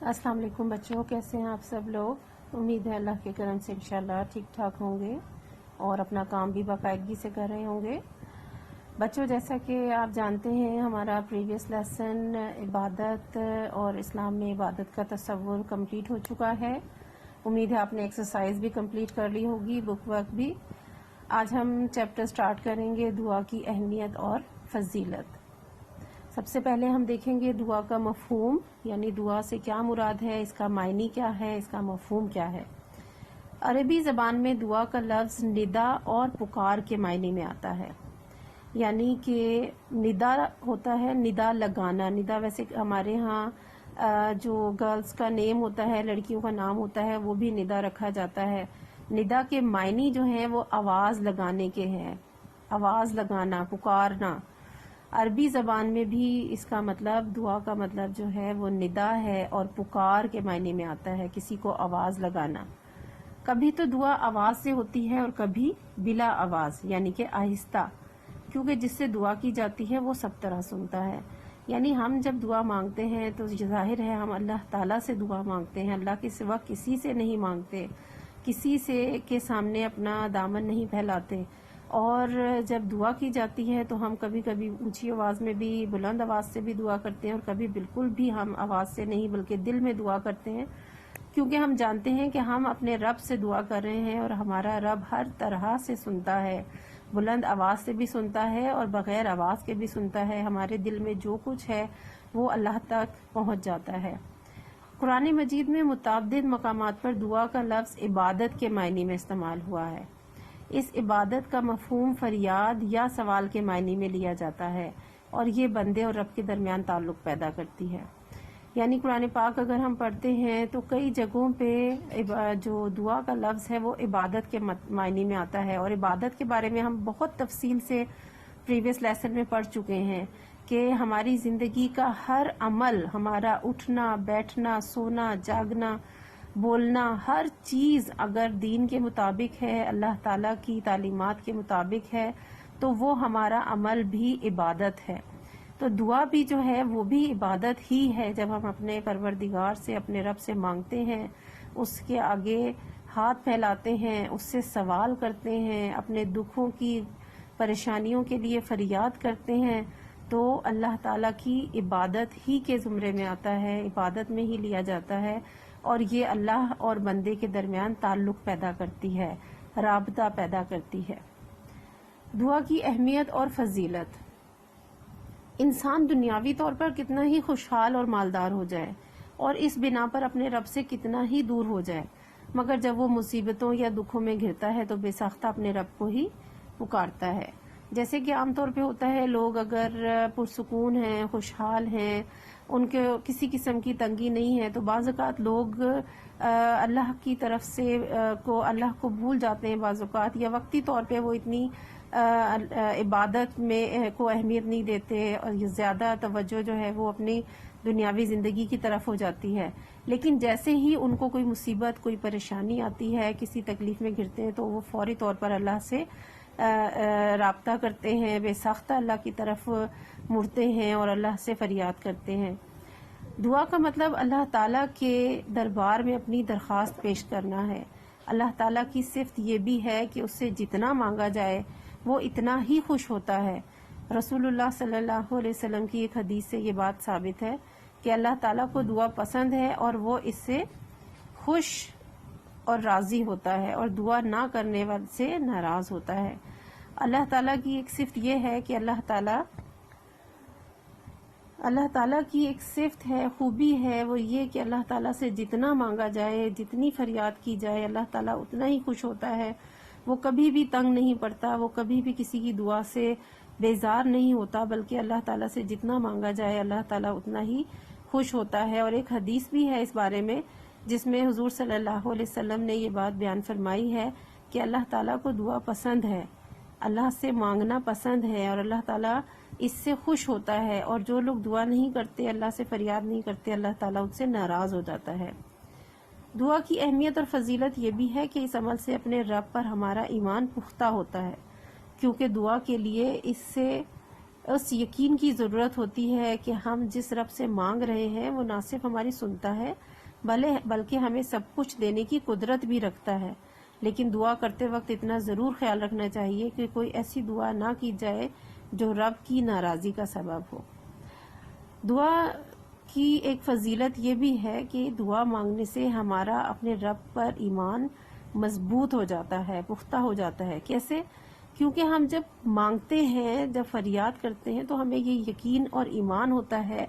السلام علیکم بچوں، کیسے ہیں آپ سب لوگ؟ امید ہے اللہ کے کرم سے انشاءاللہ ٹھیک ٹھاک ہوں گے اور اپنا کام بھی باقاعدگی سے کر رہے ہوں گے۔ بچوں، جیسا کہ آپ جانتے ہیں ہمارا پریویس لیسن عبادت اور اسلام میں عبادت کا تصور کمپلیٹ ہو چکا ہے۔ امید ہے آپ نے ایکسرسائز بھی کمپلیٹ کر لی ہوگی، بک ورک بھی۔ آج ہم چیپٹر سٹارٹ کریں گے دعا کی اہمیت اور فضیلت۔ سب سے پہلے ہم دیکھیں گے دعا کا مفہوم، یعنی دعا سے کیا مراد ہے، اس کا معنی کیا ہے، اس کا مفہوم کیا ہے۔ عربی زبان میں دعا کا لفظ ندا اور پکار کے معنی میں آتا ہے، یعنی کہ ندا ہوتا ہے ندا لگانا۔ ندا ویسے ہمارے ہاں جو گرلز کا نیم ہوتا ہے، لڑکیوں کا نام ہوتا ہے، وہ بھی ندا رکھا جاتا ہے۔ ندا کے معنی جو ہیں وہ آواز لگانے کے ہیں، آواز لگانا، پکارنا۔ عربی زبان میں بھی اس کا مطلب، دعا کا مطلب جو ہے وہ ندا ہے اور پکار کے معنی میں آتا ہے، کسی کو آواز لگانا۔ کبھی تو دعا آواز سے ہوتی ہے اور کبھی بلا آواز، یعنی کہ آہستہ، کیونکہ جس سے دعا کی جاتی ہے وہ سب طرح سنتا ہے۔ یعنی ہم جب دعا مانگتے ہیں تو ظاہر ہے ہم اللہ تعالیٰ سے دعا مانگتے ہیں، اللہ کے سوا کسی سے نہیں مانگتے، کسی سے کے سامنے اپنا دامن نہیں پھیلاتے۔ اور جب دعا کی جاتی ہے تو ہم کبھی کبھی اونچی آواز میں بھی، بلند آواز سے بھی دعا کرتے ہیں، اور کبھی بالکل بھی ہم آواز سے نہیں بلکہ دل میں دعا کرتے ہیں، کیونکہ ہم جانتے ہیں کہ ہم اپنے رب سے دعا کر رہے ہیں اور ہمارا رب ہر طرح سے سنتا ہے، بلند آواز سے بھی سنتا ہے اور بغیر آواز کے بھی سنتا ہے۔ ہمارے دل میں جو کچھ ہے وہ اللہ تک پہنچ جاتا ہے۔ قرآن مجید میں متعدد مقامات پر دعا کا لفظ عبادت کے معنی میں استعمال ہوا ہے۔ اس عبادت کا مفہوم فریاد یا سوال کے معنی میں لیا جاتا ہے اور یہ بندے اور رب کے درمیان تعلق پیدا کرتی ہے۔ یعنی قرآن پاک اگر ہم پڑھتے ہیں تو کئی جگہوں پہ جو دعا کا لفظ ہے وہ عبادت کے معنی میں آتا ہے، اور عبادت کے بارے میں ہم بہت تفصیل سے پریویس لیسن میں پڑھ چکے ہیں کہ ہماری زندگی کا ہر عمل، ہمارا اٹھنا، بیٹھنا، سونا، جاگنا، بولنا، ہر چیز اگر دین کے مطابق ہے، اللہ تعالیٰ کی تعلیمات کے مطابق ہے، تو وہ ہمارا عمل بھی عبادت ہے۔ تو دعا بھی جو ہے وہ بھی عبادت ہی ہے۔ جب ہم اپنے پروردگار سے، اپنے رب سے مانگتے ہیں، اس کے آگے ہاتھ پھیلاتے ہیں، اس سے سوال کرتے ہیں، اپنے دکھوں کی، پریشانیوں کے لیے فریاد کرتے ہیں، تو اللہ تعالیٰ کی عبادت ہی کے زمرے میں آتا ہے، عبادت میں ہی لیا جاتا ہے، اور یہ اللہ اور بندے کے درمیان تعلق پیدا کرتی ہے، رابطہ پیدا کرتی ہے۔ دعا کی اہمیت اور فضیلت۔ انسان دنیاوی طور پر کتنا ہی خوشحال اور مالدار ہو جائے اور اس بنا پر اپنے رب سے کتنا ہی دور ہو جائے، مگر جب وہ مصیبتوں یا دکھوں میں گھرتا ہے تو بے ساختہ اپنے رب کو ہی پکارتا ہے۔ جیسے کہ عام طور پہ ہوتا ہے، لوگ اگر پرسکون ہیں، خوشحال ہیں، ان کے کسی قسم کی تنگی نہیں ہے، تو بعض اوقات لوگ اللہ کی طرف سے اللہ کو بھول جاتے ہیں بعض اوقات، یا وقتی طور پہ وہ اتنی عبادت میں کو اہمیت نہیں دیتے اور زیادہ توجہ جو ہے وہ اپنی دنیاوی زندگی کی طرف ہو جاتی ہے۔ لیکن جیسے ہی ان کو کوئی مصیبت، کوئی پریشانی آتی ہے، کسی تکلیف میں گرتے ہیں، تو وہ فوری طور پر اللہ سے رابطہ کرتے ہیں، بے ساختہ اللہ کی طرف مڑتے ہیں اور اللہ سے فریاد کرتے ہیں۔ دعا کا مطلب اللہ تعالیٰ کے دربار میں اپنی درخواست پیش کرنا ہے۔ اللہ تعالیٰ کی صفت یہ بھی ہے کہ اس سے جتنا مانگا جائے وہ اتنا ہی خوش ہوتا ہے۔ رسول اللہ صلی اللہ علیہ وسلم کی ایک حدیث سے یہ بات ثابت ہے کہ اللہ تعالیٰ کو دعا پسند ہے اور وہ اس سے خوش اور راضی ہوتا ہے، اور دعا نہ کرنے والے سے ناراض ہوتا ہے۔ اللہ تعالیٰ کی ایک صفت یہ ہے کہ اللہ تعالیٰ کی ایک صفت ہے، خوبی ہے، وہ یہ کہ اللہ تعالیٰ سے جتنا مانگا جائے، جتنی فریاد کی جائے، اللہ تعالیٰ اتنا ہی خوش ہوتا ہے۔ وہ کبھی بھی تنگ نہیں پڑتا، وہ کبھی بھی کسی کی دعا سے بیزار نہیں ہوتا، بلکہ اللہ تعالیٰ سے جتنا مانگا جائے اللہ تعالیٰ اتنا ہی خوش ہوتا ہے۔ اور ایک حدیث بھی ہے اس بارے میں جس میں حضور صلی اللہ علیہ وسلم نے یہ بات بیان فرمائی ہے کہ اللہ تعالیٰ کو دعا پسند ہے، اللہ سے مانگنا پسند ہے، اور اللہ تعالیٰ اس سے خوش ہوتا ہے، اور جو لوگ دعا نہیں کرتے، اللہ سے فریاد نہیں کرتے، اللہ تعالیٰ ان سے ناراض ہو جاتا ہے۔ دعا کی اہمیت اور فضیلت یہ بھی ہے کہ اس عمل سے اپنے رب پر ہمارا ایمان پختہ ہوتا ہے، کیونکہ دعا کے لیے اس سے اس یقین کی ضرورت ہوتی ہے کہ ہم جس رب سے مانگ رہے ہیں وہ نہ صرف ہماری سنتا ہے بلکہ ہمیں سب کچھ دینے کی قدرت بھی رکھتا ہے. لیکن دعا کرتے وقت اتنا ضرور خیال رکھنا چاہیے کہ کوئی ایسی دعا نہ کی جائے جو رب کی ناراضی کا سبب ہو. دعا کی ایک فضیلت یہ بھی ہے کہ دعا مانگنے سے ہمارا اپنے رب پر ایمان مضبوط ہو جاتا ہے، پختہ ہو جاتا ہے. کیسے؟ کیونکہ ہم جب مانگتے ہیں، جب فریاد کرتے ہیں تو ہمیں یہ یقین اور ایمان ہوتا ہے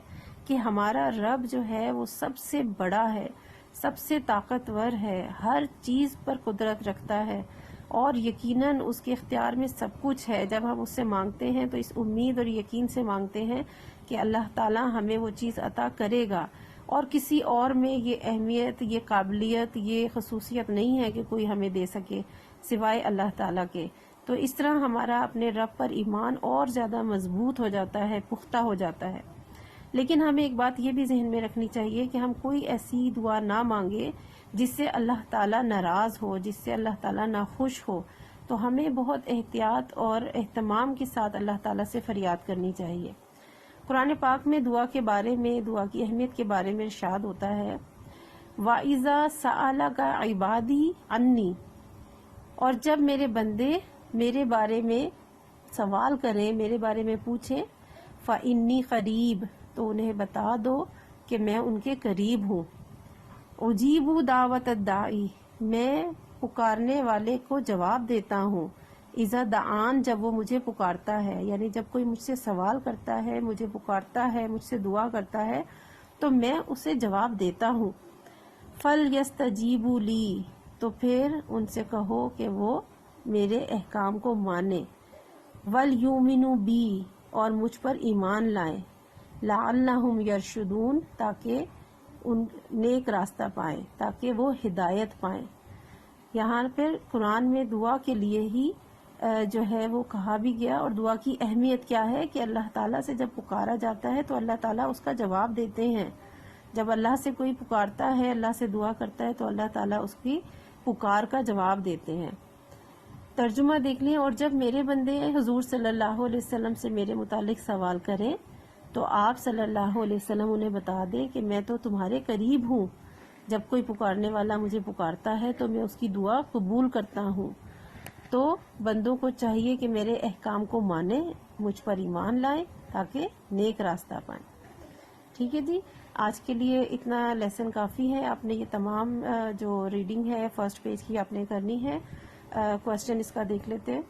کہ ہمارا رب جو ہے وہ سب سے بڑا ہے، سب سے طاقتور ہے، ہر چیز پر قدرت رکھتا ہے اور یقیناً اس کے اختیار میں سب کچھ ہے. جب ہم اس سے مانگتے ہیں تو اس امید اور یقین سے مانگتے ہیں کہ اللہ تعالیٰ ہمیں وہ چیز عطا کرے گا، اور کسی اور میں یہ اہمیت، یہ قابلیت، یہ خصوصیت نہیں ہے کہ کوئی ہمیں دے سکے سوائے اللہ تعالیٰ کے. تو اس طرح ہمارا اپنے رب پر ایمان اور زیادہ مضبوط ہو جاتا ہے، پختہ ہو جاتا ہے. لیکن ہمیں ایک بات یہ بھی ذہن میں رکھنی چاہیے کہ ہم کوئی ایسی دعا نہ مانگے جس سے اللہ تعالیٰ ناراض ہو، جس سے اللہ تعالیٰ ناخوش ہو. تو ہمیں بہت احتیاط اور اہتمام کے ساتھ اللہ تعالیٰ سے فریاد کرنی چاہیے. قرآن پاک میں دعا کے بارے میں، دعا کی اہمیت کے بارے میں ارشاد ہوتا ہے وَإِذَا سَأَلَكَ عِبَادِي عَنِّي، اور جب میرے بندے میرے بارے میں سوال کریں، میرے بارے میں پوچھیں، فَإِنِّي قریب، تو انہیں بتا دو کہ میں ان کے قریب ہوں. اجیب دعوت الداعی، میں پکارنے والے کو جواب دیتا ہوں. اذا دعان، جب وہ مجھے پکارتا ہے، یعنی جب کوئی مجھ سے سوال کرتا ہے، مجھے پکارتا ہے، مجھ سے دعا کرتا ہے تو میں اسے جواب دیتا ہوں. فَلْيَسْتَجِيبُوا لِي، تو پھر ان سے کہو کہ وہ میرے احکام کو مانیں. وَلْيُؤْمِنُوا بِي، اور مجھ پر ایمان لائیں. لَعَلَّهُمْ يَرْشُدُونَ، تاکہ ان نیک راستہ پائیں، تاکہ وہ ہدایت پائیں. یہاں پھر قرآن میں دعا کے لیے ہی جو ہے وہ کہا بھی گیا، اور دعا کی اہمیت کیا ہے کہ اللہ تعالیٰ سے جب پکارا جاتا ہے تو اللہ تعالیٰ اس کا جواب دیتے ہیں. جب اللہ سے کوئی پکارتا ہے، اللہ سے دعا کرتا ہے تو اللہ تعالیٰ اس کی پکار کا جواب دیتے ہیں. ترجمہ دیکھ لیں. اور جب میرے بندے حضور صلی اللہ علیہ وسلم سے میرے متعلق سوال کریں تو آپ صلی اللہ علیہ وسلم انہیں بتا دیں کہ میں تو تمہارے قریب ہوں. جب کوئی پکارنے والا مجھے پکارتا ہے تو میں اس کی دعا قبول کرتا ہوں. تو بندوں کو چاہیے کہ میرے احکام کو مانیں، مجھ پر ایمان لائیں تاکہ نیک راستہ پائیں. ٹھیک ہے جی، آج کے لیے اتنا لیسن کافی ہے. آپ نے یہ تمام جو ریڈنگ ہے فرسٹ پیج کی آپ نے کرنی ہے. کوشچن اس کا دیکھ لیتے ہیں.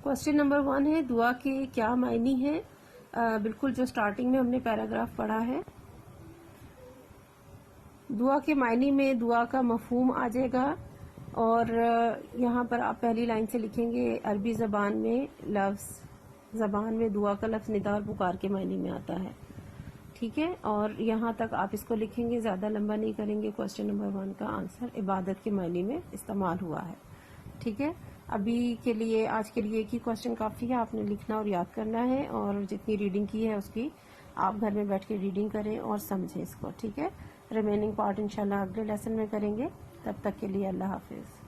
کوشچن نمبر 1 ہے دعا کے کیا معنی ہے. بالکل جو سٹارٹنگ میں ہم نے پیراگراف پڑھا ہے. دعا کے معنی میں دعا کا مفہوم آ جائے گا، اور یہاں پر آپ پہلی لائن سے لکھیں گے عربی زبان میں دعا کا لفظ ندا اور پکار کے معنی میں آتا ہے. ٹھیک ہے، اور یہاں تک آپ اس کو لکھیں گے، زیادہ لمبا نہیں کریں گے. کوشچن نمبر 1 کا آنسر عبادت کے معنی میں استعمال ہوا ہے. ٹھیک ہے، ابھی کے لیے آج کے لیے ایک ہی کوشچن کافی ہے. آپ نے لکھنا اور یاد کرنا ہے، اور جتنی ریڈنگ کی ہے اس کی آپ گھر میں بیٹھ کے ریڈنگ کریں اور سمجھیں اس کو. ٹھیک ہے، ریمیننگ پارٹ انشاءاللہ اگلے لیسن میں کریں گے. تب تک کے لیے اللہ حافظ.